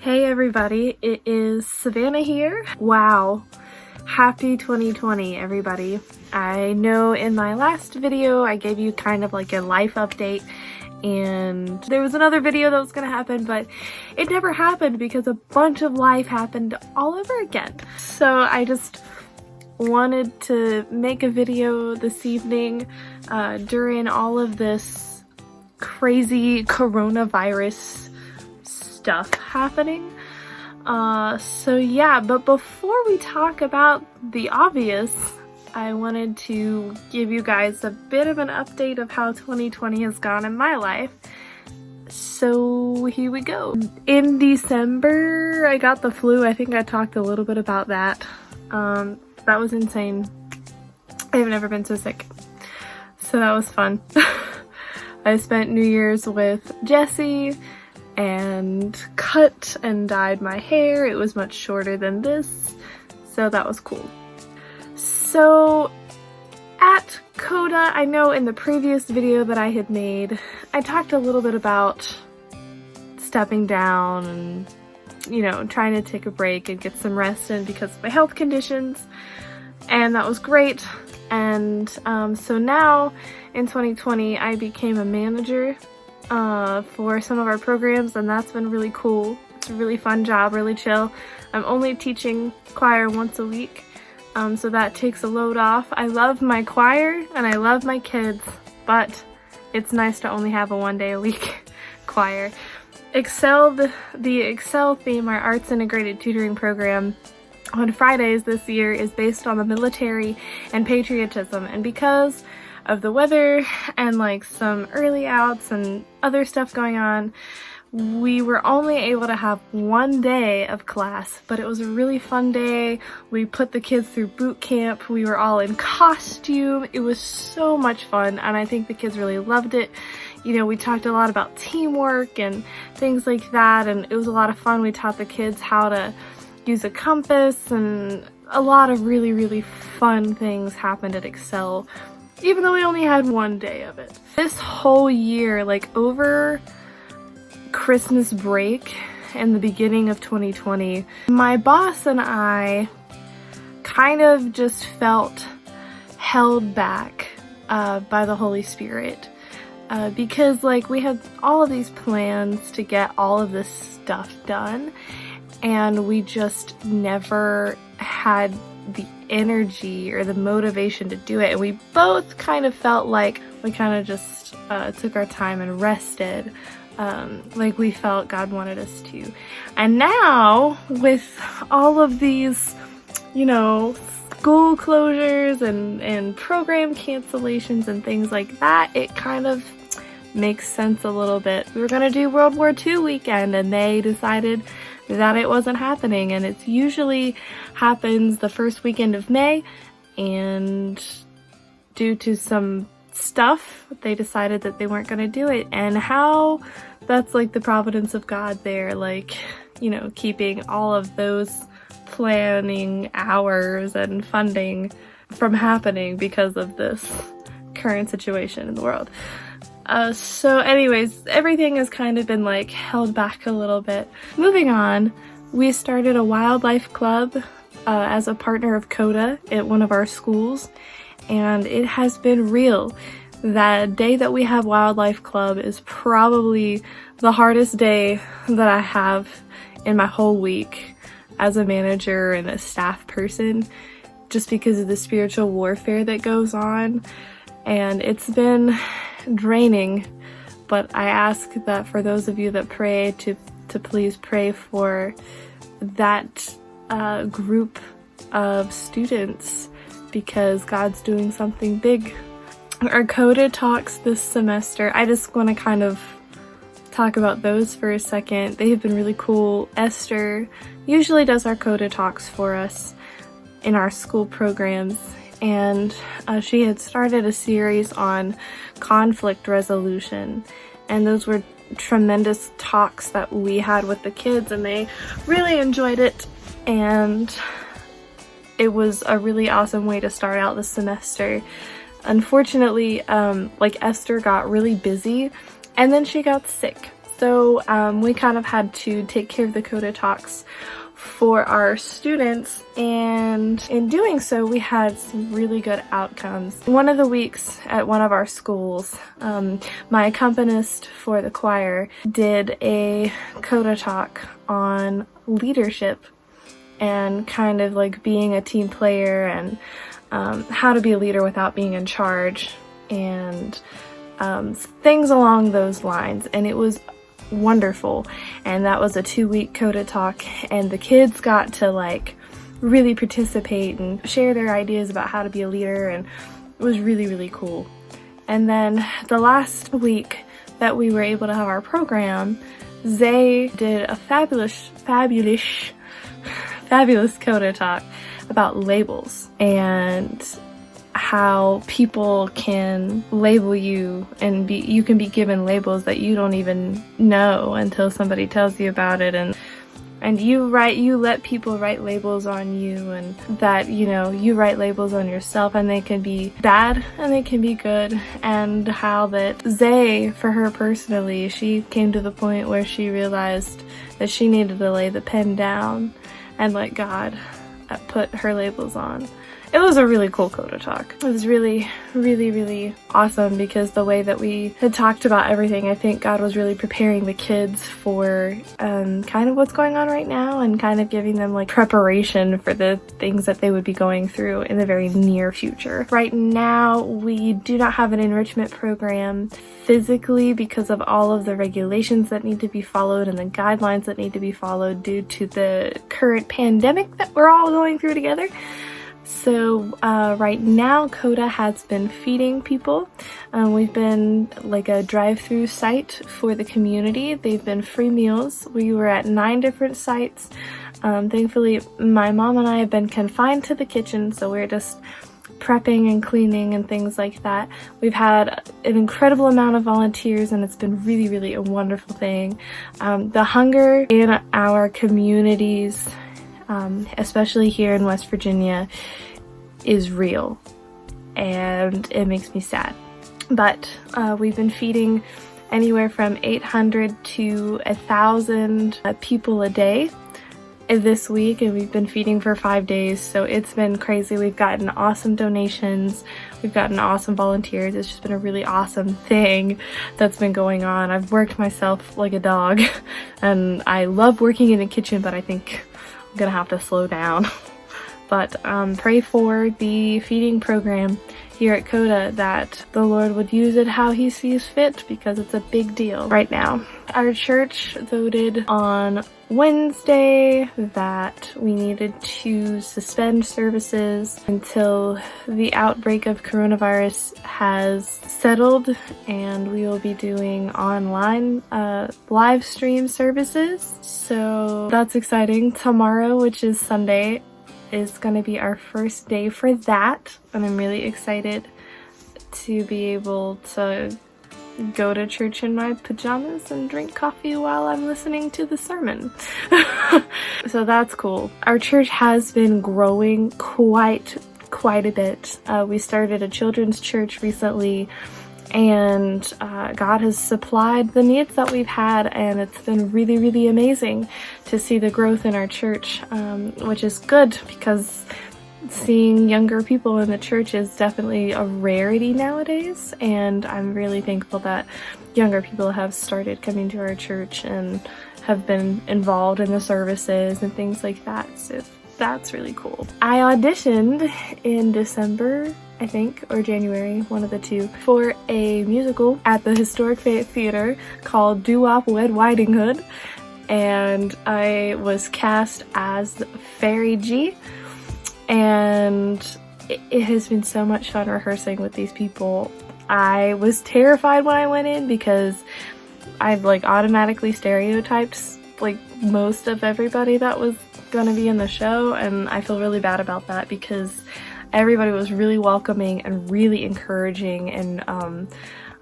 Hey everybody, it is Savannah here. Wow, happy 2020 everybody. I know in my last video I gave you kind of like a life update and there was another video that was gonna happen, but it never happened because a bunch of life happened all over again. So I just wanted to make a video this evening during all of this crazy coronavirus stuff happening. So yeah, but before we talk about the obvious, I wanted to give you guys a bit of an update of how 2020 has gone in my life. So here we go. In December, I got the flu. I think I talked a little bit about that. That was insane. I've never been so sick. So that was fun. I spent New Year's with Jesse and cut and dyed my hair. It was much shorter than this, so that was cool. So at Coda, I know in the previous video that I had made, I talked a little bit about stepping down and, you know, trying to take a break and get some rest in because of my health conditions, and that was great. And so now in 2020 I became a manager for some of our programs, and that's been really cool. It's a really fun job, really chill. I'm only teaching choir once a week, so that takes a load off. I love my choir and I love my kids, but it's nice to only have a one-day-a-week choir. Excel, the Excel theme, our arts integrated tutoring program on Fridays this year, is based on the military and patriotism, and because of the weather and like some early outs and other stuff going on, we were only able to have one day of class, but it was a really fun day. We put the kids through boot camp. We were all in costume. It was so much fun, and I think the kids really loved it. You know, we talked a lot about teamwork and things like that, and it was a lot of fun. We taught the kids how to use a compass, and a lot of really fun things happened at Excel, even though we only had one day of it. This whole year, like over Christmas break and the beginning of 2020, my boss and I kind of just felt held back by the Holy Spirit because like we had all of these plans to get all of this stuff done, and we just never had the energy or the motivation to do it. And we both kind of felt like we kind of just took our time and rested, like we felt God wanted us to. And now with all of these, you know, school closures and program cancellations and things like that, it kind of makes sense a little bit. We were gonna do World War II weekend, and they decided that it wasn't happening, and it usually happens the first weekend of May, and due to some stuff they decided that they weren't going to do it. And how that's like the providence of God there, like, you know, keeping all of those planning hours and funding from happening because of this current situation in the world. So anyways, everything has kind of been like held back a little bit. Moving on, we started a wildlife club as a partner of Coda at one of our schools, and it has been real. That day that we have wildlife club is probably the hardest day that I have in my whole week as a manager and a staff person, just because of the spiritual warfare that goes on, and it's been draining. But I ask that for those of you that pray to please pray for that group of students, because God's doing something big. Our Coda Talks this semester, I just want to kind of talk about those for a second. They have been really cool. Esther usually does our Coda Talks for us in our school programs, and she had started a series on conflict resolution, and those were tremendous talks that we had with the kids, and they really enjoyed it, and it was a really awesome way to start out the semester. Unfortunately, like Esther got really busy and then she got sick. So we kind of had to take care of the Coda Talks for our students, and in doing so we had some really good outcomes. One of the weeks at one of our schools, my accompanist for the choir did a Coda Talk on leadership and kind of like being a team player and how to be a leader without being in charge and things along those lines, and it was wonderful. And that was a 2-week Coda Talk, and the kids got to like really participate and share their ideas about how to be a leader, and it was really, really cool. And then the last week that we were able to have our program, Zay did a fabulous Coda Talk about labels and how people can label you, and you can be given labels that you don't even know until somebody tells you about it, and you let people write labels on you, and that, you know, you write labels on yourself, and they can be bad and they can be good. And how that Zay, for her personally, she came to the point where she realized that she needed to lay the pen down and let God put her labels on. It was a really cool Coda Talk. It was really, really, really awesome, because the way that we had talked about everything, I think God was really preparing the kids for kind of what's going on right now, and kind of giving them like preparation for the things that they would be going through in the very near future. Right now, we do not have an enrichment program physically because of all of the regulations that need to be followed and the guidelines that need to be followed due to the current pandemic that we're all going through together. So right now Coda has been feeding people. We've been like a drive-through site for the community. They've been free meals. We were at 9 different sites. Thankfully my mom and I have been confined to the kitchen, so we're just prepping and cleaning and things like that. We've had an incredible amount of volunteers, and it's been really, really a wonderful thing. The hunger in our communities, especially here in West Virginia, is real, and it makes me sad. But we've been feeding anywhere from 800 to 1,000 people a day this week, and we've been feeding for 5 days, so it's been crazy. We've gotten awesome donations, we've gotten awesome volunteers. It's just been a really awesome thing that's been going on. I've worked myself like a dog, and I love working in a kitchen, but I think I'm gonna have to slow down. But pray for the feeding program here at Coda, that the Lord would use it how he sees fit, because it's a big deal right now. Our church voted on Wednesday that we needed to suspend services until the outbreak of coronavirus has settled, and we will be doing online live stream services. So that's exciting. Tomorrow, which is Sunday, is going to be our first day for that, and I'm really excited to be able to go to church in my pajamas and drink coffee while I'm listening to the sermon. So that's cool. Our church has been growing quite a bit. We started a children's church recently, and God has supplied the needs that we've had, and it's been really, really amazing to see the growth in our church, which is good, because seeing younger people in the church is definitely a rarity nowadays, and I'm really thankful that younger people have started coming to our church and have been involved in the services and things like that. So that's really cool. I auditioned in December, I think, or January, one of the two, for a musical at the Historic Fayette Theater called Doo-Wop Wed Riding Hood, and I was cast as Fairy G, and it has been so much fun rehearsing with these people. I was terrified when I went in, because I've like automatically stereotyped like most of everybody that was gonna be in the show, and I feel really bad about that, because everybody was really welcoming and really encouraging, and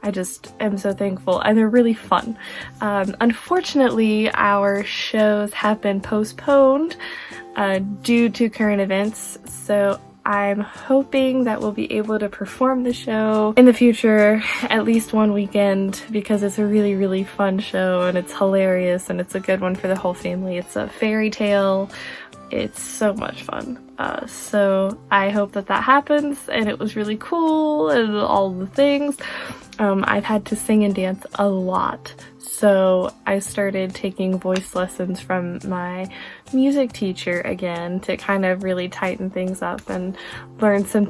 I just am so thankful, and they're really fun. Unfortunately, our shows have been postponed due to current events, so I'm hoping that we'll be able to perform the show in the future, at least one weekend, because it's a really, really fun show and it's hilarious and it's a good one for the whole family. It's a fairy tale. It's so much fun. So I hope that that happens, and it was really cool and all the things. I've had to sing and dance a lot, so I started taking voice lessons from my music teacher again to kind of really tighten things up and learn some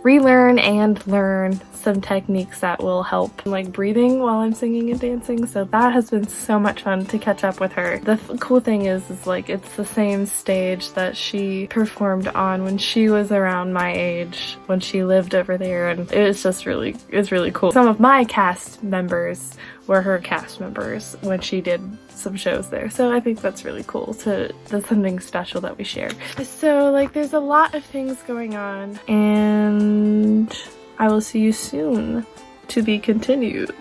relearn and learn some techniques that will help, like breathing while I'm singing and dancing. So that has been so much fun to catch up with her. The cool thing is like it's the same stage that she performed on when she was around my age, when she lived over there, and it's really cool. Some of my cast members were her cast members when she did some shows there, so I think that's really cool. That's something special that we share. So like there's a lot of things going on, and I will see you soon. To be continued.